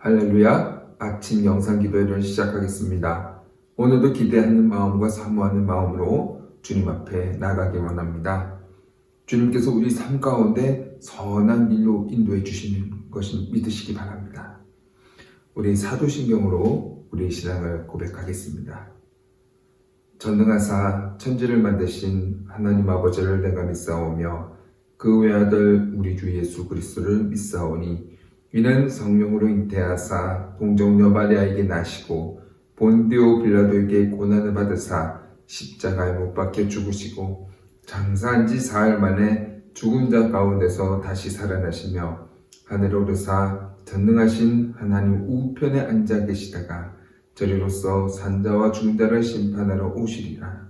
할렐루야, 아침 영상 기도회를 시작하겠습니다. 오늘도 기대하는 마음과 사모하는 마음으로 주님 앞에 나가기 원합니다. 주님께서 우리 삶 가운데 선한 길로 인도해 주시는 것을 믿으시기 바랍니다. 우리 사도신경으로 우리의 신앙을 고백하겠습니다. 전능하사 천지를 만드신 하나님 아버지를 내가 믿사오며 그 외아들 우리 주 예수 그리스도를 믿사오니 이는 성령으로 잉태하사 동정녀 마리아에게 나시고 본디오 빌라도에게 고난을 받으사 십자가에 못 박혀 죽으시고 장사한 지 사흘 만에 죽은 자 가운데서 다시 살아나시며 하늘에 오르사 전능하신 하나님 우편에 앉아 계시다가 저리로서 산자와 중자를 심판하러 오시리라.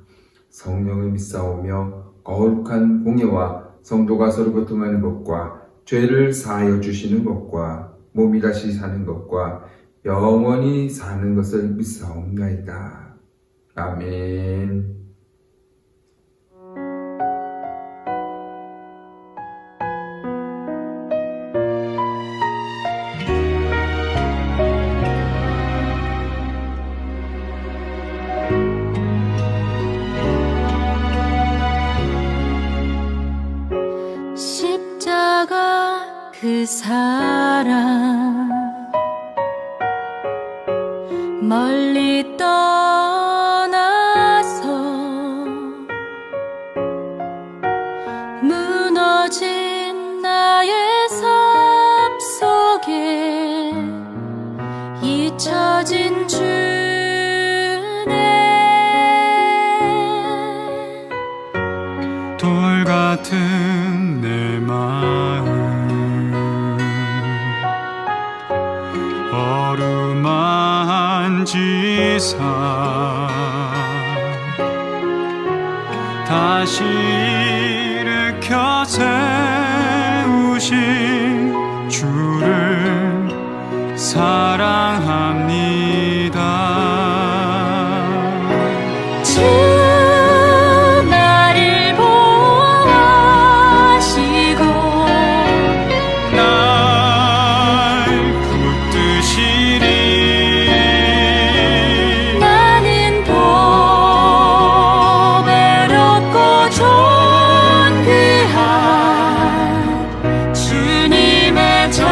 성령을 믿사오며 거룩한 공예와 성도가 서로 교통하는 것과 죄를 사하여 주시는 것과 몸이 다시 사는 것과 영원히 사는 것을 믿사옵나이다. 아멘. 십자가 그 사랑 멀리 떠나서 무너진 나의 삶 속에 잊혀진 주네 돌 같은 내 마음 어루만지사 다시 일으켜 세우신 주를 사랑합니다. 나를 보호하시고 날 붙드시리. 나는 보배롭고 존귀한 주님의 자녀라.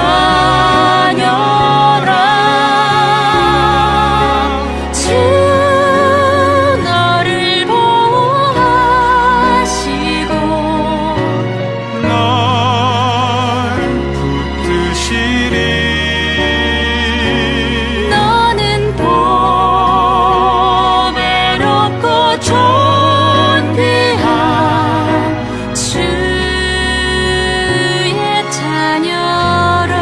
주 너를 보호하시고 널 붙드시리. 너는 보배롭고 존귀한 주의 자녀라.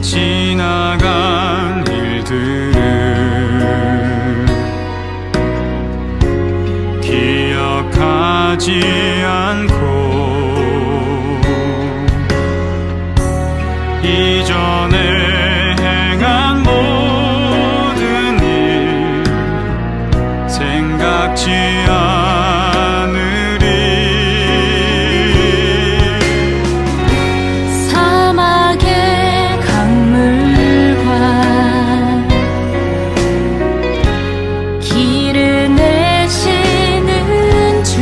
지나간 일들을 기억하지 않고 이전에 행한 모든 일 생각지 않으리. 사막의 강물과 길을 내시는 주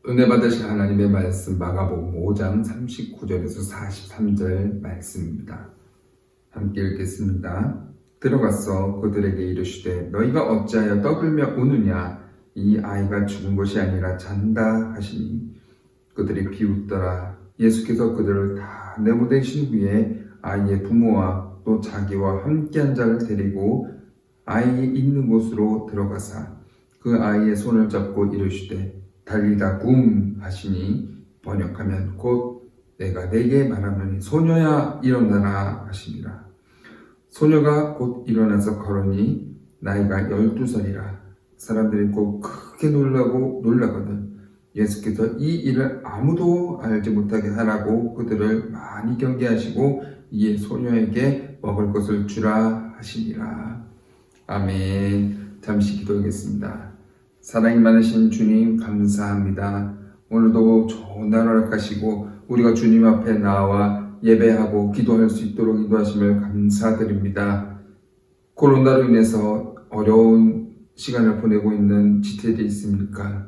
은혜 받으실 하나님의 말씀 마가복음 5장 39절에서 43절 말씀입니다. 함께 읽겠습니다. 들어가서 그들에게 이르시되 너희가 어찌하여 떠들며 우느냐 이 아이가 죽은 것이 아니라 잔다 하시니 그들이 비웃더라. 예수께서 그들을 다 내보내신 후에 아이의 부모와 또 자기와 함께한 자를 데리고 아이 있는 곳으로 들어가사 그 아이의 손을 잡고 이르시되 달리다 굼 하시니 번역하면 곧 내가 내게 말하노니 소녀야 일어나라 하시니라. 소녀가 곧 일어나서 걸으니 나이가 12살이라. 사람들이 곧 크게 놀라거든 예수께서 이 일을 아무도 알지 못하게 하라고 그들을 많이 경계하시고 이에 소녀에게 먹을 것을 주라 하시니라. 아멘. 잠시 기도하겠습니다. 사랑이 많으신 주님 감사합니다. 오늘도 좋은 날 허락하시고 우리가 주님 앞에 나와 예배하고 기도할 수 있도록 인도하심을 감사드립니다. 코로나로 인해서 어려운 시간을 보내고 있는 지체들이 있습니까?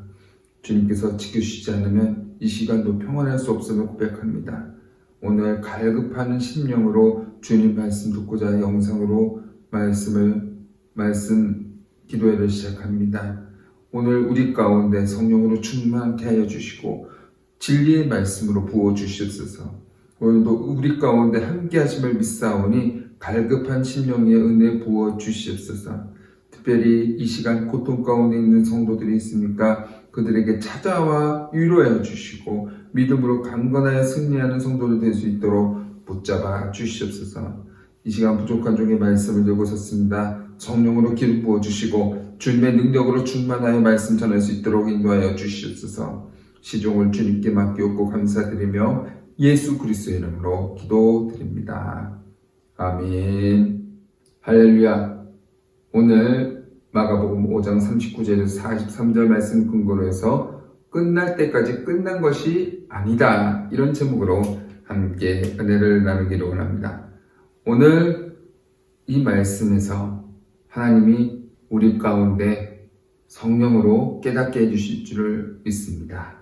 주님께서 지켜주시지 않으면 이 시간도 평안할 수 없음을 고백합니다. 오늘 갈급하는 심령으로 주님 말씀 듣고자 영상으로 기도회를 시작합니다. 오늘 우리 가운데 성령으로 충만케 하여 주시고 진리의 말씀으로 부어 주시옵소서. 오늘도 우리 가운데 함께 하심을 믿사오니 갈급한 심령의 은혜 부어 주시옵소서. 특별히 이 시간 고통 가운데 있는 성도들이 있으니까 그들에게 찾아와 위로해 주시고 믿음으로 강건하여 승리하는 성도들 될 수 있도록 붙잡아 주시옵소서. 이 시간 부족한 종의 말씀을 들고 섰습니다. 성령으로 기름 부어 주시고 주님의 능력으로 충만하여 말씀 전할 수 있도록 인도하여 주시옵소서. 시종을 주님께 맡기옵고 감사드리며 예수 그리스도의 이름으로 기도드립니다. 아멘. 할렐루야. 오늘 마가복음 5장 39절에서 43절 말씀 근거로 해서 끝날 때까지 끝난 것이 아니다, 이런 제목으로 함께 은혜를 나누기를 원합니다. 오늘 이 말씀에서 하나님이 우리 가운데 성령으로 깨닫게 해주실 줄을 믿습니다.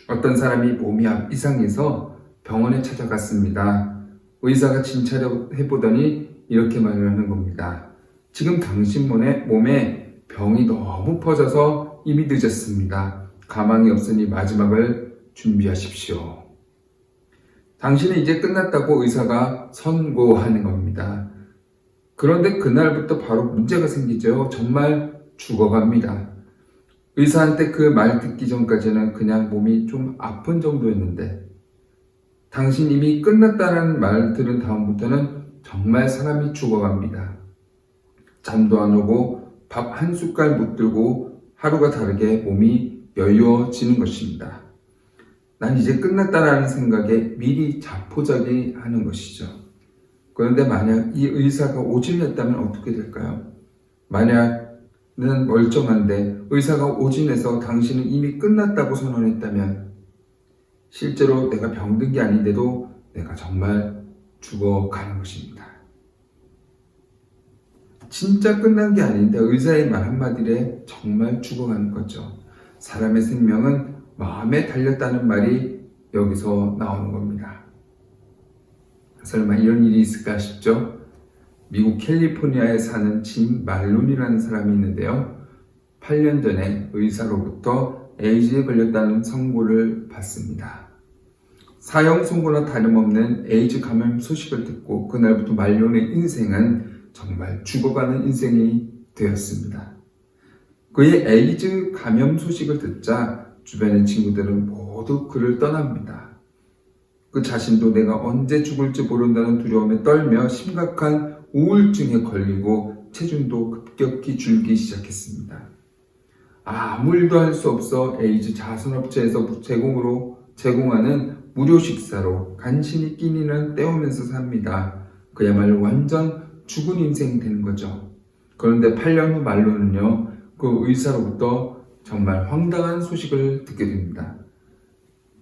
어떤 사람이 몸이 이상해서 병원에 찾아갔습니다. 의사가 진찰해보더니 이렇게 말을 하는 겁니다. 지금 당신 몸에 병이 너무 퍼져서 이미 늦었습니다. 가망이 없으니 마지막을 준비하십시오. 당신은 이제 끝났다고 의사가 선고하는 겁니다. 그런데 그날부터 바로 문제가 생기죠. 정말 죽어갑니다. 의사한테 그 말 듣기 전까지는 그냥 몸이 좀 아픈 정도였는데 당신 이미 끝났다는 말 들은 다음부터는 정말 사람이 죽어갑니다. 잠도 안 오고 밥 한 숟갈 못 들고 하루가 다르게 몸이 여유어지는 것입니다. 난 이제 끝났다라는 생각에 미리 자포자기하는 것이죠. 그런데 만약 이 의사가 오진했다면 어떻게 될까요? 만약은 멀쩡한데 의사가 오진해서 당신은 이미 끝났다고 선언했다면 실제로 내가 병든 게 아닌데도 내가 정말 죽어가는 것입니다. 진짜 끝난 게 아닌데 의사의 말 한마디에 정말 죽어가는 거죠. 사람의 생명은 마음에 달렸다는 말이 여기서 나오는 겁니다. 설마 이런 일이 있을까 싶죠? 미국 캘리포니아에 사는 짐 말룬이라는 사람이 있는데요. 8년 전에 의사로부터 에이즈에 걸렸다는 선고를 받습니다. 사형 선고나 다름없는 에이즈 감염 소식을 듣고 그날부터 말룬의 인생은 정말 죽어가는 인생이 되었습니다. 그의 에이즈 감염 소식을 듣자 주변의 친구들은 모두 그를 떠납니다. 그 자신도 내가 언제 죽을지 모른다는 두려움에 떨며 심각한 우울증에 걸리고 체중도 급격히 줄기 시작했습니다. 아무 일도 할 수 없어 에이즈 자선업체에서 제공하는 무료 식사로 간신히 끼니는 때우면서 삽니다. 그야말로 완전 죽은 인생이 되는 거죠. 그런데 8년 후 말로는요, 그 의사로부터 정말 황당한 소식을 듣게 됩니다.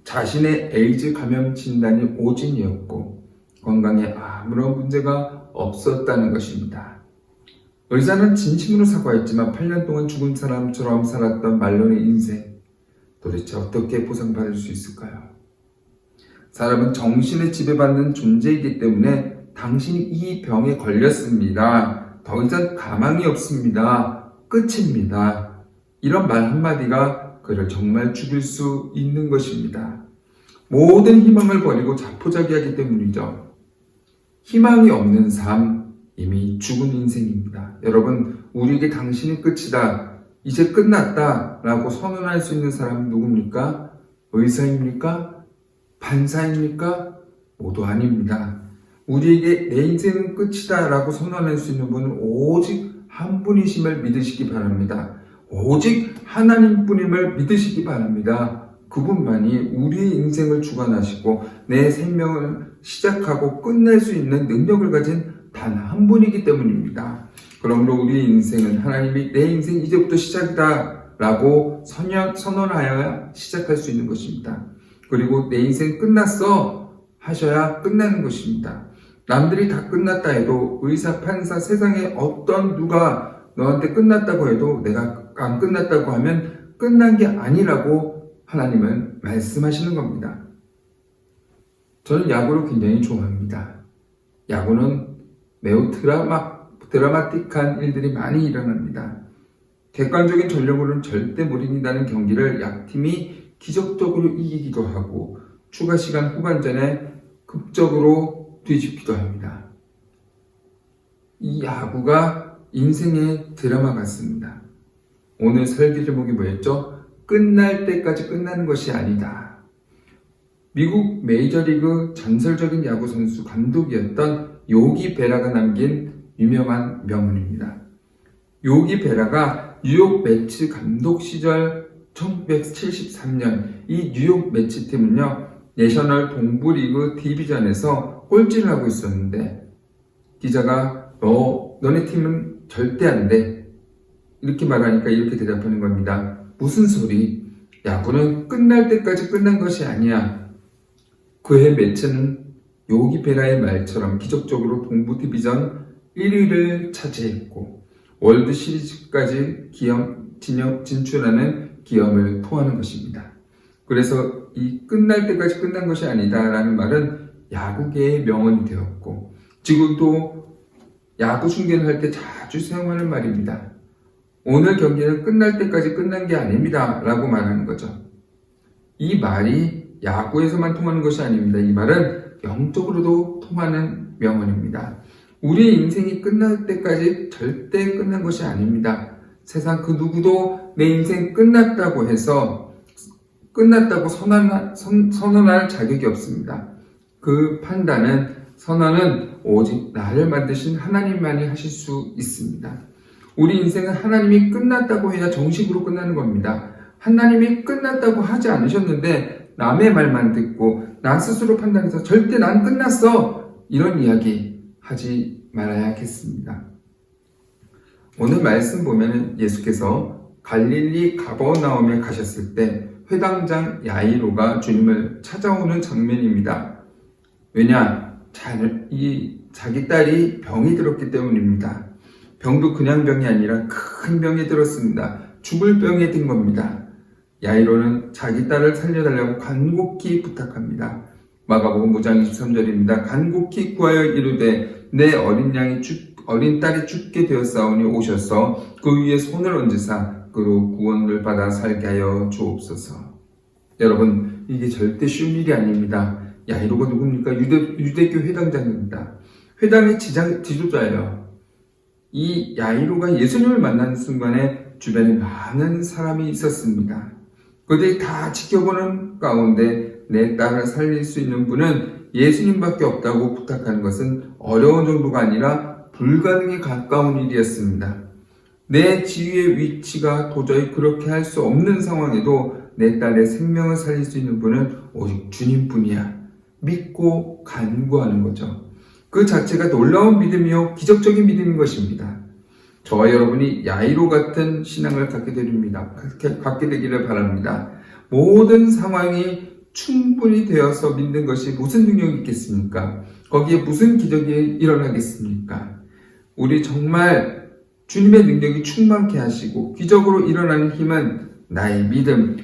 자신의 에이즈 감염 진단이 오진이었고 건강에 아무런 문제가 없었다는 것입니다. 의사는 진심으로 사과했지만 8년 동안 죽은 사람처럼 살았던 말론의 인생, 도대체 어떻게 보상받을 수 있을까요? 사람은 정신에 지배받는 존재이기 때문에 당신이 이 병에 걸렸습니다. 더 이상 가망이 없습니다. 끝입니다. 이런 말 한마디가 그를 정말 죽일 수 있는 것입니다. 모든 희망을 버리고 자포자기하기 때문이죠. 희망이 없는 삶, 이미 죽은 인생입니다. 여러분, 우리에게 당신이 끝이다, 이제 끝났다 라고 선언할 수 있는 사람은 누굽니까? 의사입니까? 판사입니까? 모두 아닙니다. 우리에게 내 인생은 끝이다 라고 선언할 수 있는 분은 오직 한 분이심을 믿으시기 바랍니다. 오직 하나님뿐임을 믿으시기 바랍니다. 그분만이 우리의 인생을 주관하시고 내 생명을 시작하고 끝낼 수 있는 능력을 가진 단 한 분이기 때문입니다. 그러므로 우리의 인생은 하나님이 내 인생 이제부터 시작이다 라고 선언하여야 시작할 수 있는 것입니다. 그리고 내 인생 끝났어 하셔야 끝나는 것입니다. 남들이 다 끝났다 해도 의사, 판사, 세상에 어떤 누가 너한테 끝났다고 해도 내가 안 끝났다고 하면 끝난 게 아니라고 하나님은 말씀하시는 겁니다. 저는 야구를 굉장히 좋아합니다. 야구는 매우 드라마틱한 일들이 많이 일어납니다. 객관적인 전력으로는 절대 못 이긴다는 경기를 약팀이 기적적으로 이기기도 하고 추가 시간 후반전에 극적으로 뒤집기도 합니다. 이 야구가 인생의 드라마 같습니다. 오늘 설교 제목이 뭐였죠? 끝날 때까지 끝나는 것이 아니다. 미국 메이저리그 전설적인 야구 선수 감독이었던 요기 베라가 남긴 유명한 명언입니다. 요기 베라가 뉴욕 매츠 감독 시절 1973년 이 뉴욕 매츠 팀은요, 내셔널 동부리그 디비전에서 꼴찌를 하고 있었는데 기자가 너네 팀은 절대 안 돼 이렇게 말하니까 이렇게 대답하는 겁니다. 무슨 소리? 야구는 끝날 때까지 끝난 것이 아니야. 그해 매츠는 요기 베라의 말처럼 기적적으로 동부 디비전 1위를 차지했고 월드 시리즈까지 진출하는 기염을 토하는 것입니다. 그래서 이 끝날 때까지 끝난 것이 아니다 라는 말은 야구계의 명언이 되었고 지금도 야구 중계를 할 때 자주 사용하는 말입니다. 오늘 경기는 끝날 때까지 끝난 게 아닙니다 라고 말하는 거죠. 이 말이 야구에서만 통하는 것이 아닙니다. 이 말은 영적으로도 통하는 명언입니다. 우리의 인생이 끝날 때까지 절대 끝난 것이 아닙니다. 세상 그 누구도 내 인생 끝났다고 해서 끝났다고 선언할 자격이 없습니다. 그 판단은, 선언은 오직 나를 만드신 하나님만이 하실 수 있습니다. 우리 인생은 하나님이 끝났다고 해야 정식으로 끝나는 겁니다. 하나님이 끝났다고 하지 않으셨는데 남의 말만 듣고 나 스스로 판단해서 절대 난 끝났어 이런 이야기 하지 말아야겠습니다. 오늘 말씀 보면 예수께서 갈릴리 가버나움에 가셨을 때 회당장 야이로가 주님을 찾아오는 장면입니다. 왜냐? 자기 딸이 병이 들었기 때문입니다. 병도 그냥 병이 아니라 큰 병이 들었습니다. 죽을 병에 든 겁니다. 야이로는 자기 딸을 살려달라고 간곡히 부탁합니다. 마가복음 5장 23절입니다. 간곡히 구하여 이르되 내 어린 딸이 죽게 되었사오니 오셔서 그 위에 손을 얹으사 그로 구원을 받아 살게 하여 주옵소서. 여러분, 이게 절대 쉬운 일이 아닙니다. 야이로가 누굽니까? 유대교 회당장입니다. 회당의 지도자예요. 이 야이로가 예수님을 만나는 순간에 주변에 많은 사람이 있었습니다. 그들이 다 지켜보는 가운데 내 딸을 살릴 수 있는 분은 예수님밖에 없다고 부탁하는 것은 어려운 정도가 아니라 불가능에 가까운 일이었습니다. 내 지위의 위치가 도저히 그렇게 할 수 없는 상황에도 내 딸의 생명을 살릴 수 있는 분은 오직 주님뿐이야. 믿고 간구하는 거죠. 그 자체가 놀라운 믿음이요 기적적인 믿음인 것입니다. 저와 여러분이 야이로 같은 신앙을 갖게 되기를 바랍니다. 모든 상황이 충분히 되어서 믿는 것이 무슨 능력이 있겠습니까? 거기에 무슨 기적이 일어나겠습니까? 우리 정말 주님의 능력이 충만케 하시고 기적으로 일어나는 힘은 나의 믿음,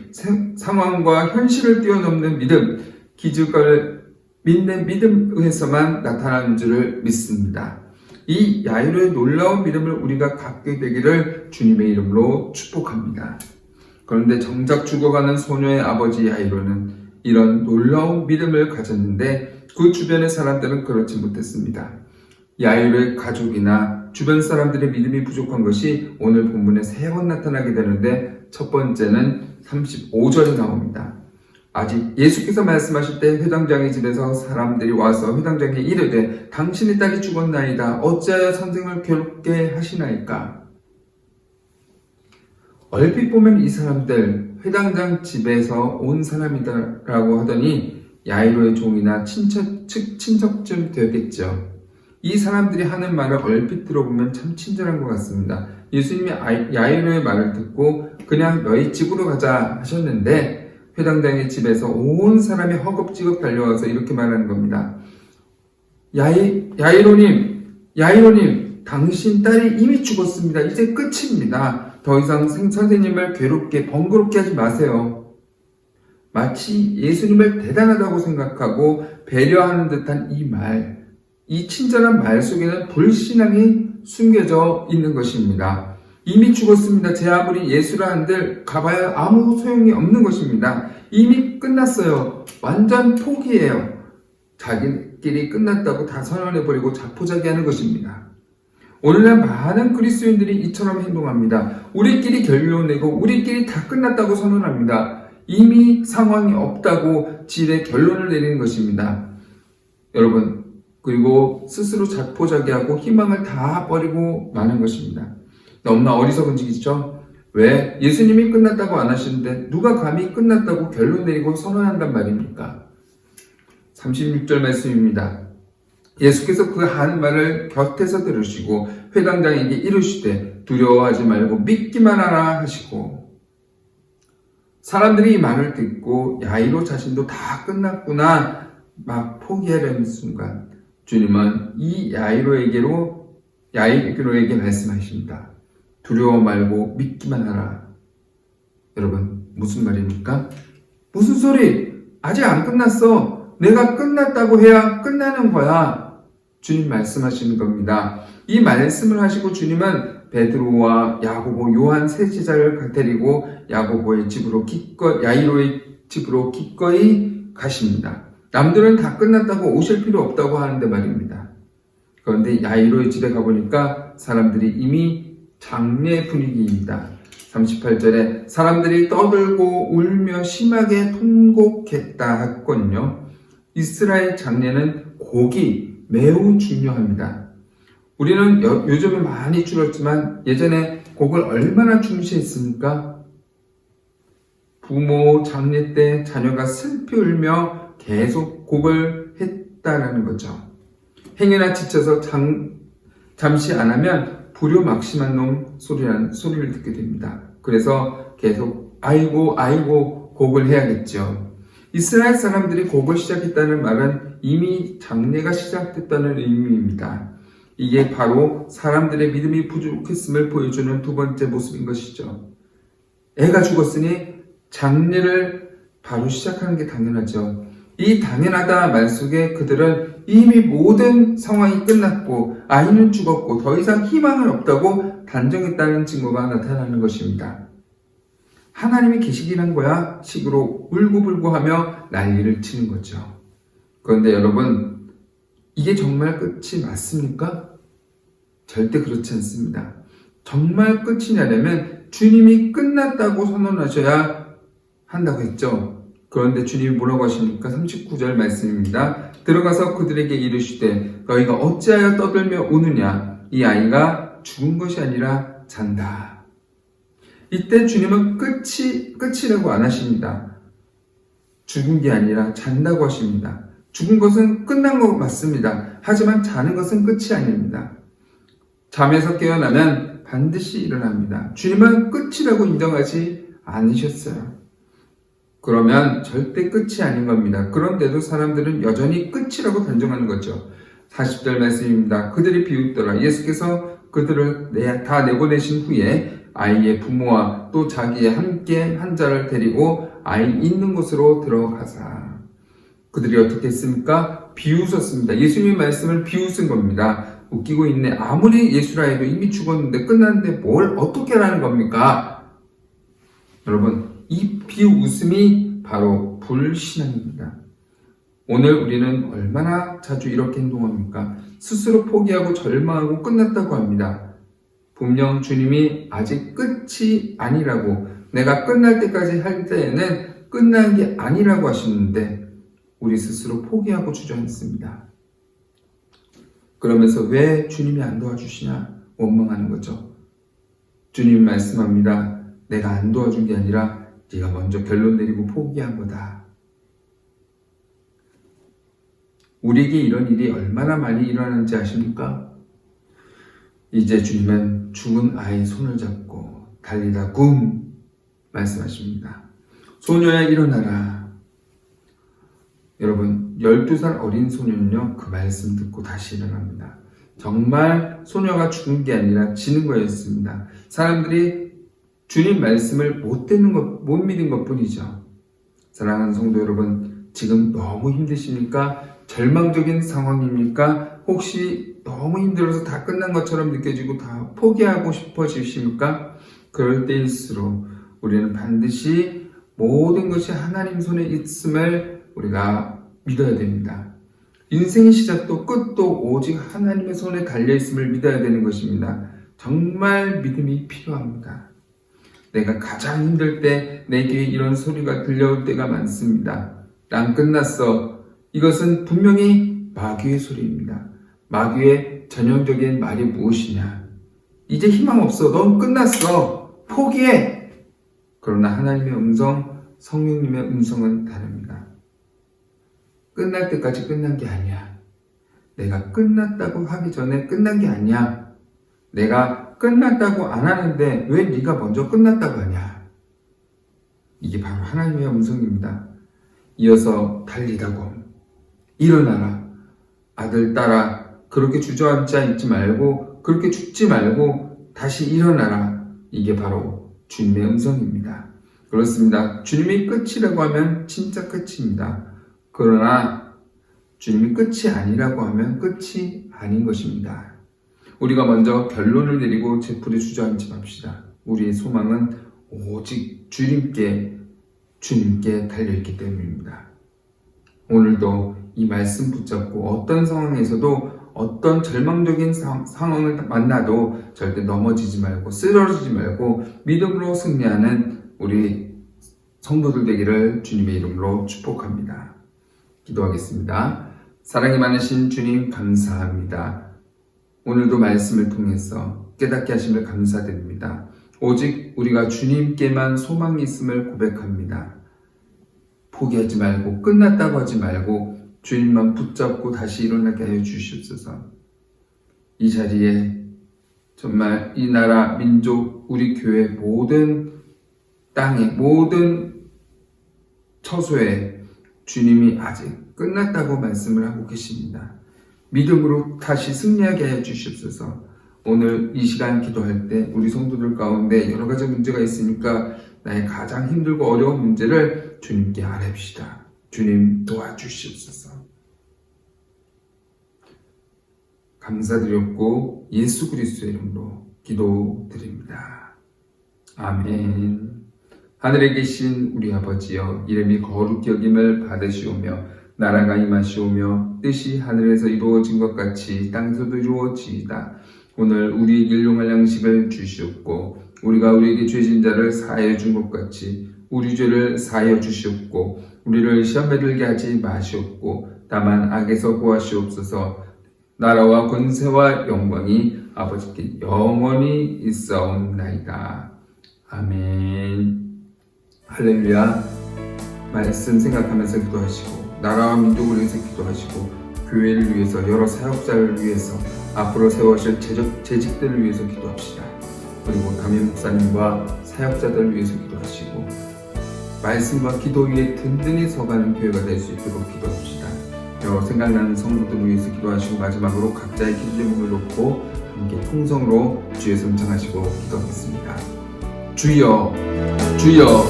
상황과 현실을 뛰어넘는 믿음, 기적을 믿는 믿음에서만 나타나는 줄을 믿습니다. 이 야이로의 놀라운 믿음을 우리가 갖게 되기를 주님의 이름으로 축복합니다. 그런데 정작 죽어가는 소녀의 아버지 야이로는 이런 놀라운 믿음을 가졌는데 그 주변의 사람들은 그렇지 못했습니다. 야이로의 가족이나 주변 사람들의 믿음이 부족한 것이 오늘 본문에 3번 나타나게 되는데 첫 번째는 35절에 나옵니다. 아직 예수께서 말씀하실 때 회당장의 집에서 사람들이 와서 회당장에게 이르되 당신의 딸이 죽었나이다. 어찌하여 선생을 괴롭게 하시나이까? 얼핏 보면 이 사람들 회당장 집에서 온 사람이다라고 하더니 야이로의 종이나 친척쯤 되겠죠. 이 사람들이 하는 말을 얼핏 들어보면 참 친절한 것 같습니다. 예수님이 야이로의 말을 듣고 그냥 너희 집으로 가자 하셨는데 회당장의 집에서 온 사람이 허겁지겁 달려와서 이렇게 말하는 겁니다. 야이로님, 당신 딸이 이미 죽었습니다. 이제 끝입니다. 더 이상 선생님을 번거롭게 하지 마세요. 마치 예수님을 대단하다고 생각하고 배려하는 듯한 이 친절한 말 속에는 불신앙이 숨겨져 있는 것입니다. 이미 죽었습니다. 제 아무리 예수라 한들 가봐야 아무 소용이 없는 것입니다. 이미 끝났어요. 완전 포기해요. 자기끼리 끝났다고 다 선언해버리고 자포자기하는 것입니다. 오늘날 많은 그리스도인들이 이처럼 행동합니다. 우리끼리 결론내고 우리끼리 다 끝났다고 선언합니다. 이미 상황이 없다고 질의 결론을 내리는 것입니다. 여러분, 그리고 스스로 자포자기하고 희망을 다 버리고 마는 것입니다. 너무나 어리석은 짓이죠. 왜? 예수님이 끝났다고 안 하시는데 누가 감히 끝났다고 결론 내리고 선언한단 말입니까? 36절 말씀입니다. 예수께서 그 하는 말을 곁에서 들으시고 회당장에게 이르시되 두려워하지 말고 믿기만 하라 하시고, 사람들이 이 말을 듣고 야이로 자신도 다 끝났구나 막 포기하려는 순간 주님은 이 야이로에게 말씀하십니다. 두려워 말고 믿기만 하라. 여러분, 무슨 말입니까? 무슨 소리? 아직 안 끝났어. 내가 끝났다고 해야 끝나는 거야. 주님 말씀하시는 겁니다. 이 말씀을 하시고 주님은 베드로와 야고보, 요한 세 제자를 데리고 야이로의 집으로 기꺼이 가십니다. 남들은 다 끝났다고 오실 필요 없다고 하는데 말입니다. 그런데 야이로의 집에 가보니까 사람들이 이미 장례 분위기입니다. 38절에 사람들이 떠들고 울며 심하게 통곡했다 했거든요. 이스라엘 장례는 곡이 매우 중요합니다. 우리는 요즘은 많이 줄었지만 예전에 곡을 얼마나 중시했습니까? 부모 장례 때 자녀가 슬피 울며 계속 곡을 했다라는 거죠. 행여나 지쳐서 잠시 안 하면 불효막심한 놈 소리라는 소리를 듣게 됩니다. 그래서 계속 아이고 곡을 해야겠죠. 이스라엘 사람들이 곡을 시작했다는 말은 이미 장례가 시작됐다는 의미입니다. 이게 바로 사람들의 믿음이 부족했음을 보여주는 두 번째 모습인 것이죠. 애가 죽었으니 장례를 바로 시작하는 게 당연하죠. 이 당연하다 말 속에 그들은 이미 모든 상황이 끝났고 아이는 죽었고 더 이상 희망은 없다고 단정했다는 증거가 나타나는 것입니다. 하나님이 계시긴 한 거야 식으로 울고불고하며 난리를 치는 거죠. 그런데 여러분, 이게 정말 끝이 맞습니까? 절대 그렇지 않습니다. 정말 끝이 나려면 주님이 끝났다고 선언하셔야 한다고 했죠. 그런데 주님이 뭐라고 하십니까? 39절 말씀입니다. 들어가서 그들에게 이르시되 너희가 어찌하여 떠들며 우느냐? 이 아이가 죽은 것이 아니라 잔다. 이때 주님은 끝이라고 안 하십니다. 죽은 게 아니라 잔다고 하십니다. 죽은 것은 끝난 거 맞습니다. 하지만 자는 것은 끝이 아닙니다. 잠에서 깨어나면 반드시 일어납니다. 주님은 끝이라고 인정하지 않으셨어요. 그러면 절대 끝이 아닌 겁니다. 그런데도 사람들은 여전히 끝이라고 단정하는 거죠. 40절 말씀입니다. 그들이 비웃더라. 예수께서 그들을 다 내보내신 후에 아이의 부모와 또 자기의 함께 한 자를 데리고 아이 있는 곳으로 들어가사. 그들이 어떻게 했습니까? 비웃었습니다. 예수님의 말씀을 비웃은 겁니다. 웃기고 있네. 아무리 예수라 해도 이미 죽었는데 끝났는데 뭘 어떻게 하라는 겁니까? 여러분, 이 비웃음이 바로 불신앙입니다. 오늘 우리는 얼마나 자주 이렇게 행동합니까? 스스로 포기하고 절망하고 끝났다고 합니다. 분명 주님이 아직 끝이 아니라고, 내가 끝날 때까지 할 때에는 끝난 게 아니라고 하시는데 우리 스스로 포기하고 주저앉습니다. 그러면서 왜 주님이 안 도와주시냐 원망하는 거죠. 주님이 말씀합니다. 내가 안 도와준 게 아니라 네가 먼저 결론 내리고 포기한 거다. 우리에게 이런 일이 얼마나 많이 일어나는지 아십니까? 이제 주님은 죽은 아이의 손을 잡고 달리다 굼 말씀하십니다. 소녀야 일어나라. 여러분, 12살 어린 소녀는요, 그 말씀 듣고 다시 일어납니다. 정말 소녀가 죽은 게 아니라 지는 거였습니다. 사람들이 주님 말씀을 못 믿은 것 뿐이죠. 사랑하는 성도 여러분, 지금 너무 힘드십니까? 절망적인 상황입니까? 혹시 너무 힘들어서 다 끝난 것처럼 느껴지고 다 포기하고 싶어지십니까? 그럴 때일수록 우리는 반드시 모든 것이 하나님 손에 있음을 우리가 믿어야 됩니다. 인생의 시작도 끝도 오직 하나님의 손에 달려있음을 믿어야 되는 것입니다. 정말 믿음이 필요합니다. 내가 가장 힘들 때 내게 이런 소리가 들려올 때가 많습니다. 난 끝났어. 이것은 분명히 마귀의 소리입니다. 마귀의 전형적인 말이 무엇이냐? 이제 희망 없어. 넌 끝났어. 포기해. 그러나 하나님의 음성, 성령님의 음성은 다릅니다. 끝날 때까지 끝난 게 아니야. 내가 끝났다고 하기 전에 끝난 게 아니야. 내가 끝났다고 안 하는데 왜 네가 먼저 끝났다고 하냐. 이게 바로 하나님의 음성입니다. 이어서 달리다고 일어나라. 아들, 딸아, 그렇게 주저앉지 있지 말고, 그렇게 죽지 말고 다시 일어나라. 이게 바로 주님의 음성입니다. 그렇습니다. 주님이 끝이라고 하면 진짜 끝입니다. 그러나 주님이 끝이 아니라고 하면 끝이 아닌 것입니다. 우리가 먼저 결론을 내리고 제풀에 주저앉지 맙시다. 우리의 소망은 오직 주님께 달려있기 때문입니다. 오늘도 이 말씀 붙잡고 어떤 상황에서도 어떤 절망적인 상황을 만나도 절대 넘어지지 말고 쓰러지지 말고 믿음으로 승리하는 우리 성도들 되기를 주님의 이름으로 축복합니다. 기도하겠습니다. 사랑이 많으신 주님 감사합니다. 오늘도 말씀을 통해서 깨닫게 하심을 감사드립니다. 오직 우리가 주님께만 소망이 있음을 고백합니다. 포기하지 말고 끝났다고 하지 말고 주님만 붙잡고 다시 일어나게 하여 주시옵소서. 이 자리에 정말 이 나라, 민족, 우리 교회 모든 땅에 모든 처소에 주님이 아직 끝났다고 말씀을 하고 계십니다. 믿음으로 다시 승리하게 하여 주시옵소서. 오늘 이 시간 기도할 때 우리 성도들 가운데 여러 가지 문제가 있으니까 나의 가장 힘들고 어려운 문제를 주님께 아뢰봅시다. 주님 도와주시옵소서. 감사드렸고 예수 그리스도의 이름으로 기도드립니다. 아멘. 하늘에 계신 우리 아버지여, 이름이 거룩히 여김을 받으시오며 나라가 임하시오며 뜻이 하늘에서 이루어진 것 같이 땅에서도 이루어지이다. 오늘 우리에게 일용할 양식을 주시옵고 우리가 우리에게 죄진 자를 사하여 준 것 같이 우리 죄를 사하여 주시옵고 우리를 시험에 들게 하지 마시옵고 다만 악에서 구하시옵소서. 나라와 권세와 영광이 아버지께 영원히 있사옵나이다. 아멘. 할렐루야. 말씀 생각하면서 기도하시고 나라와 민족을 위해서 기도하시고 교회를 위해서 여러 사역자를 위해서 앞으로 세워질 재직들을 위해서 기도합시다. 그리고 담임 목사님과 사역자들을 위해서 기도하시고 말씀과 기도 위에 든든히 서가는 교회가 될 수 있도록 기도합시다. 여러 생각나는 성도들을 위해서 기도하시고 마지막으로 각자의 기도 제목을 놓고 함께 통성으로 주의 성찬하시고 기도하겠습니다. 주여 주여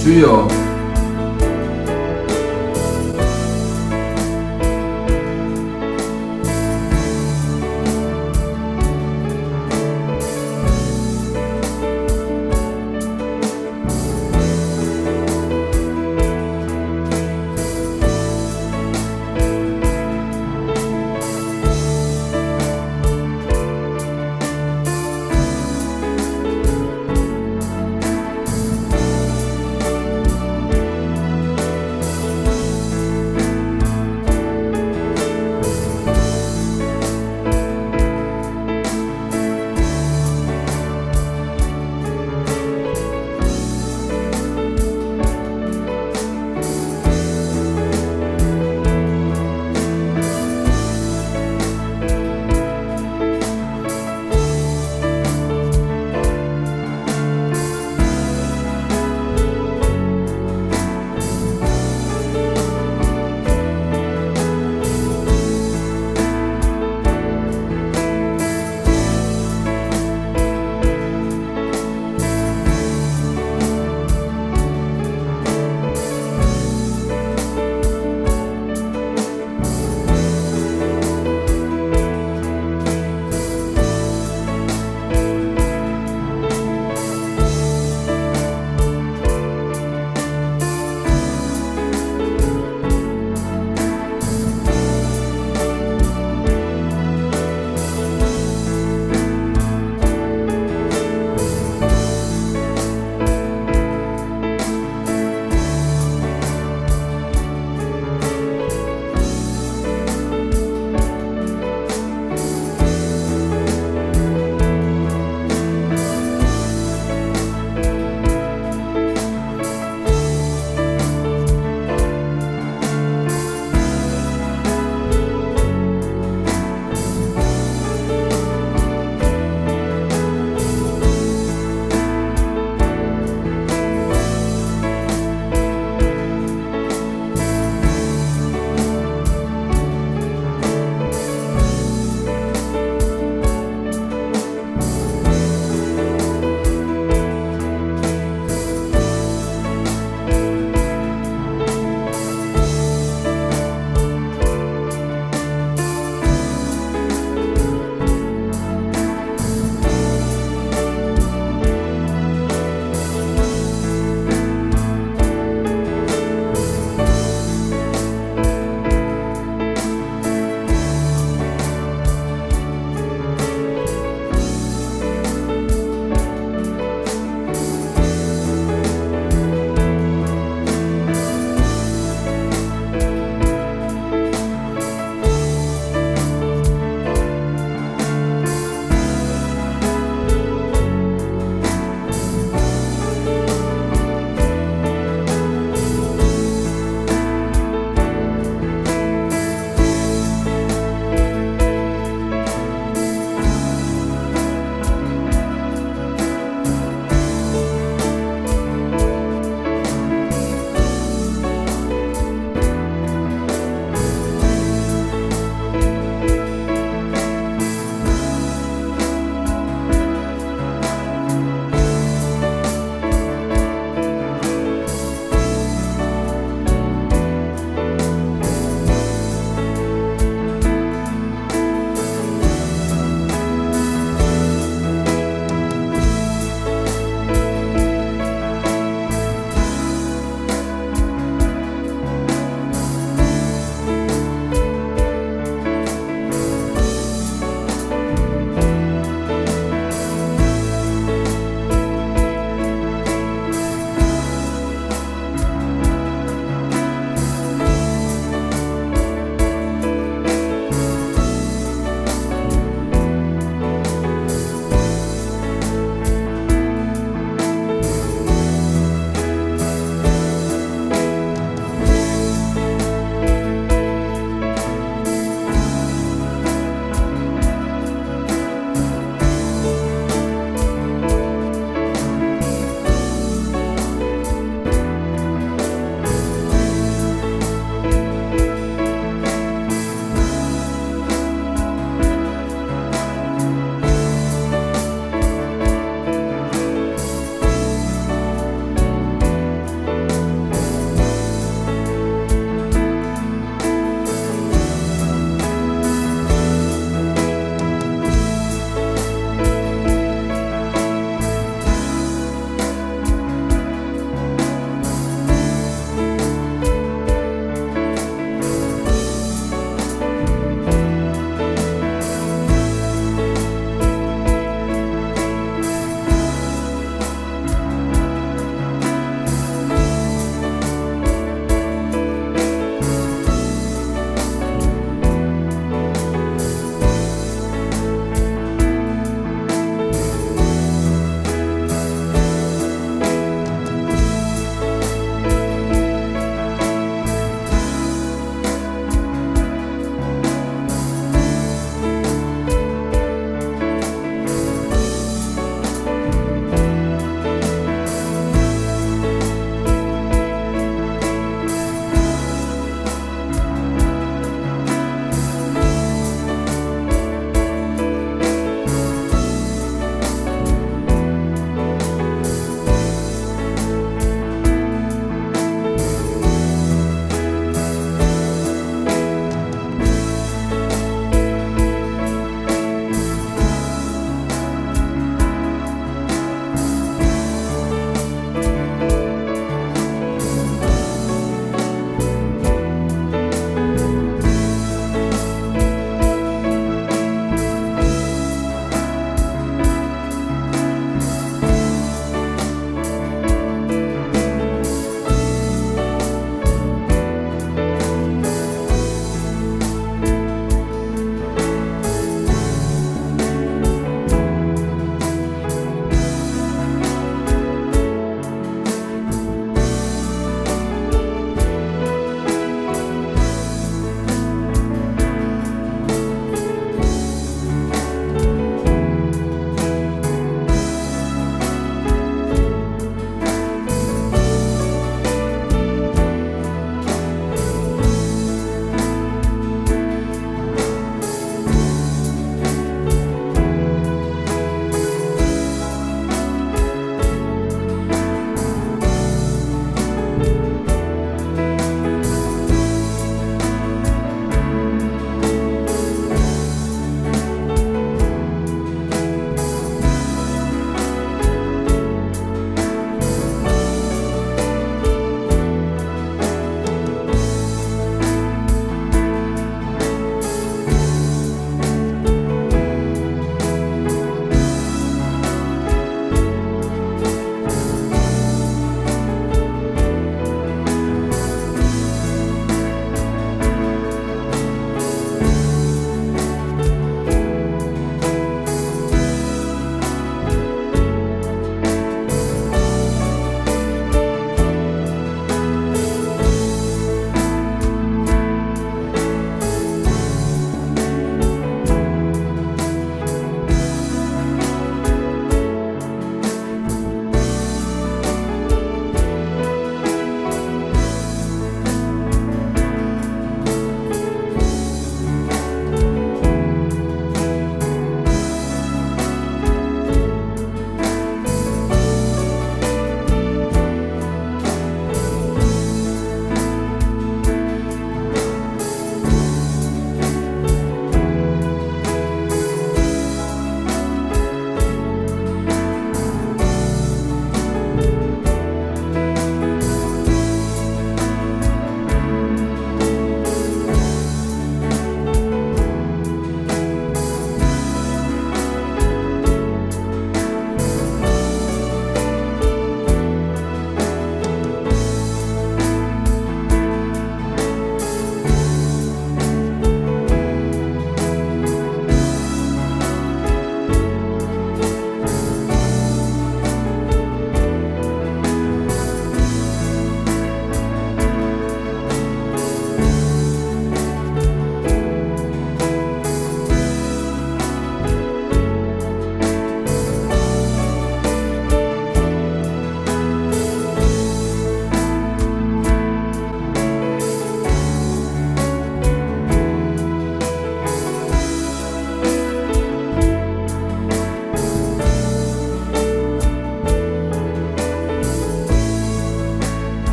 주여